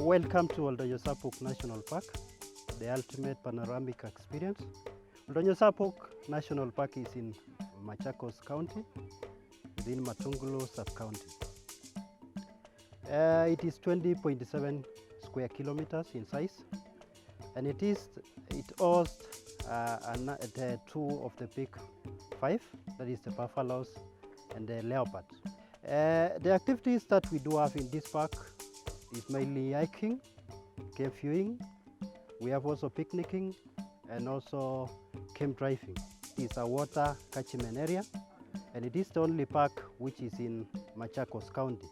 Welcome to Sabuk National Park, the ultimate panoramic experience. Sabuk National Park is in Machakos County, within Matungulu sub-county. It is 20.7 square kilometers in size, and it hosts two of the big five, that is the buffaloes and the leopards. The activities that we do have in this park is mainly hiking, cave viewing. We have also picnicking and also camp driving. It is a water catchment area, and it is the only park which is in Machakos County.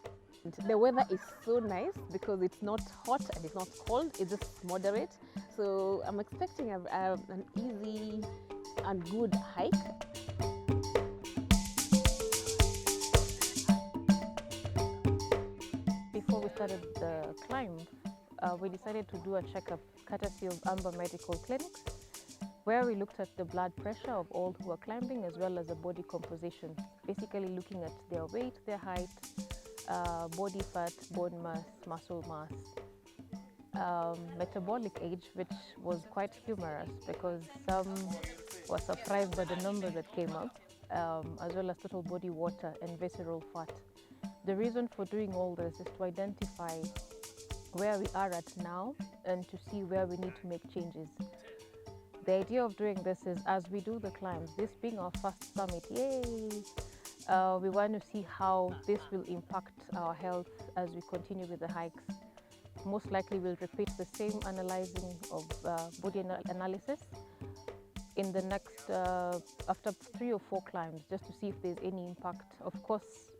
The weather is so nice because it's not hot and it's not cold, it's just moderate. So I'm expecting an easy and good hike. Before we started the climb, we decided to do a checkup courtesy of Amber Medical Clinics, where we looked at the blood pressure of all who are climbing as well as the body composition, basically looking at their weight, their height, body fat, bone mass, muscle mass, metabolic age, which was quite humorous because some were surprised by the number that came up, as well as total body water and visceral fat. The reason for doing all this is to identify where we are at now and to see where we need to make changes. The idea of doing this is, as we do the climbs, this being our first summit, yay! We want to see how this will impact our health as we continue with the hikes. Most likely we'll repeat the same analyzing of body analysis in the next, after 3 or 4 climbs, just to see if there's any impact. Of course,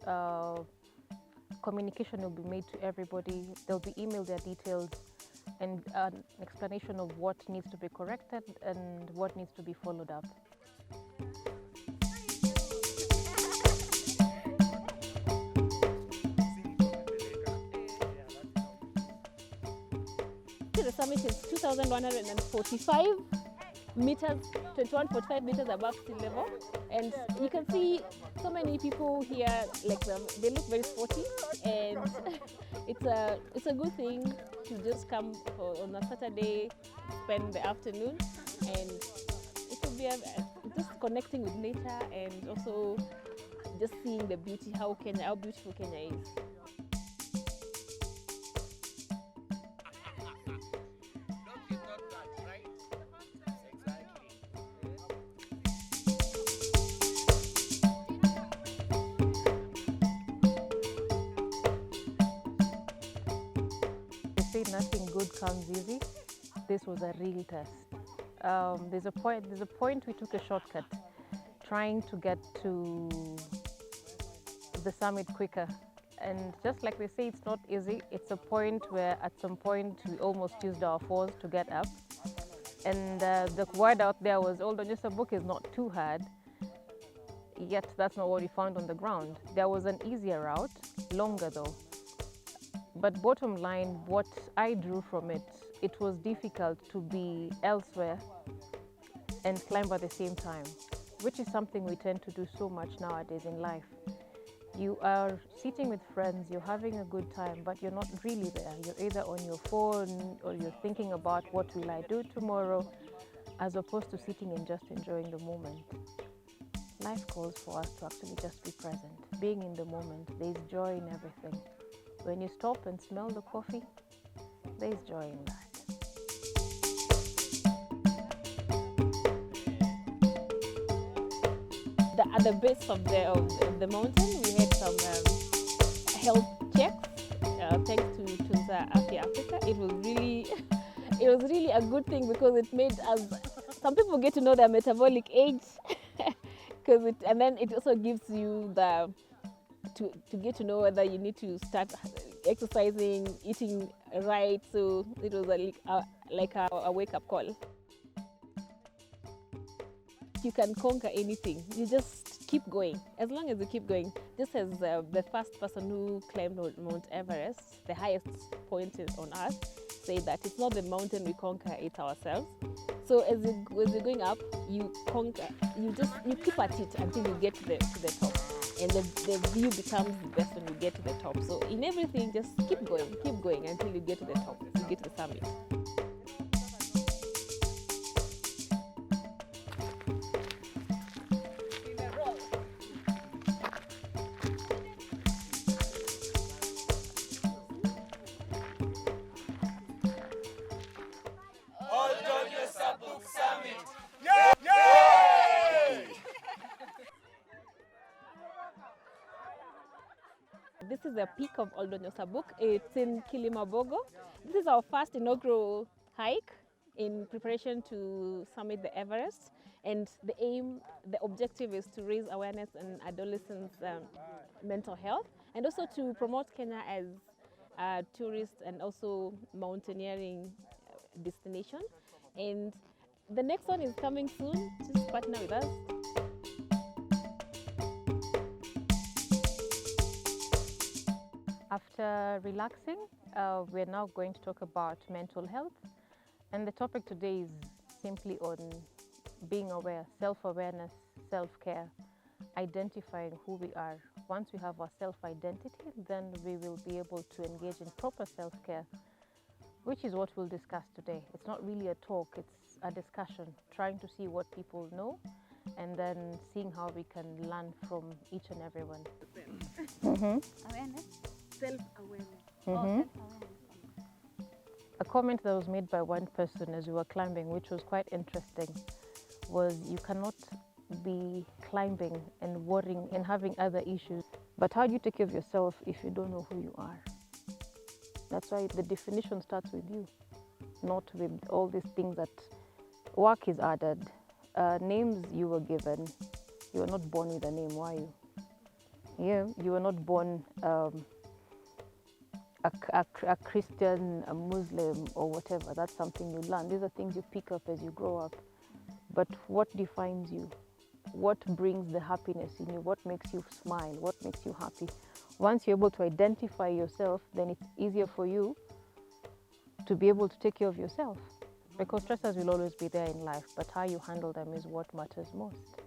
communication will be made to everybody. They'll be emailed their details and an explanation of what needs to be corrected and what needs to be followed up. The summit is 2,145 meters, 21.5 meters above sea level, and you can see so many people here. Like they look very sporty, and it's a good thing to just come on a Saturday, spend the afternoon, and it will be just connecting with nature and also just seeing the beauty, how beautiful Kenya is. Nothing good comes easy. This was a real test. There's a point we took a shortcut, trying to get to the summit quicker. And just like they say, it's not easy. It's a point where at some point we almost used our force to get up. And the word out there was, Donyo Sabuk is not too hard. Yet that's not what we found on the ground. There was an easier route, longer though. But bottom line, what I drew from it, it was difficult to be elsewhere and climb at the same time, which is something we tend to do so much nowadays in life. You are sitting with friends, you're having a good time, but you're not really there. You're either on your phone or you're thinking about what will I do tomorrow, as opposed to sitting and just enjoying the moment. Life calls for us to actually just be present, being in the moment. There's joy in everything. When you stop and smell the coffee, there's joy in that. At the base of the mountain, we had some health checks. Thanks to Tunza Africa, it was really a good thing because it made us. Some people get to know their metabolic age, and then it also gives you to get to know whether you need to start exercising, eating right. So it was like a wake-up call. You can conquer anything. You just keep going. As long as you keep going. Just as the first person who climbed Mount Everest, the highest point on Earth, say that it's not the mountain we conquer, it's ourselves. So as you're going up, you conquer. You keep at it until you get to the top. and the view becomes the best when you get to the top. So in everything, just keep going until you get to the top, you get to the summit. All Donyo Sabuk Summit! Yay! This is the peak of Donyo Sabuk. It's in Kilimabogo. This is our first inaugural hike in preparation to summit the Everest. And the objective is to raise awareness in adolescents' mental health, and also to promote Kenya as a tourist and also mountaineering destination. And the next one is coming soon. Just partner with us. After relaxing, we're now going to talk about mental health. And the topic today is simply on being aware, self-awareness, self-care, identifying who we are. Once we have our self-identity, then we will be able to engage in proper self-care, which is what we'll discuss today. It's not really a talk, it's a discussion, trying to see what people know and then seeing how we can learn from each and every one. Awareness? Self-awareness. Mhm. A comment that was made by one person as we were climbing, which was quite interesting, was you cannot be climbing and worrying and having other issues. But how do you take care of yourself if you don't know who you are? That's why the definition starts with you, not with all these things that work is added. Names you were given, you were not born with a name, were you? Yeah, you were not born a Christian, a Muslim, or whatever. That's something you learn. These are things you pick up as you grow up. But what defines you? What brings the happiness in you? What makes you smile? What makes you happy? Once you're able to identify yourself, then it's easier for you to be able to take care of yourself. Because stressors will always be there in life, but how you handle them is what matters most.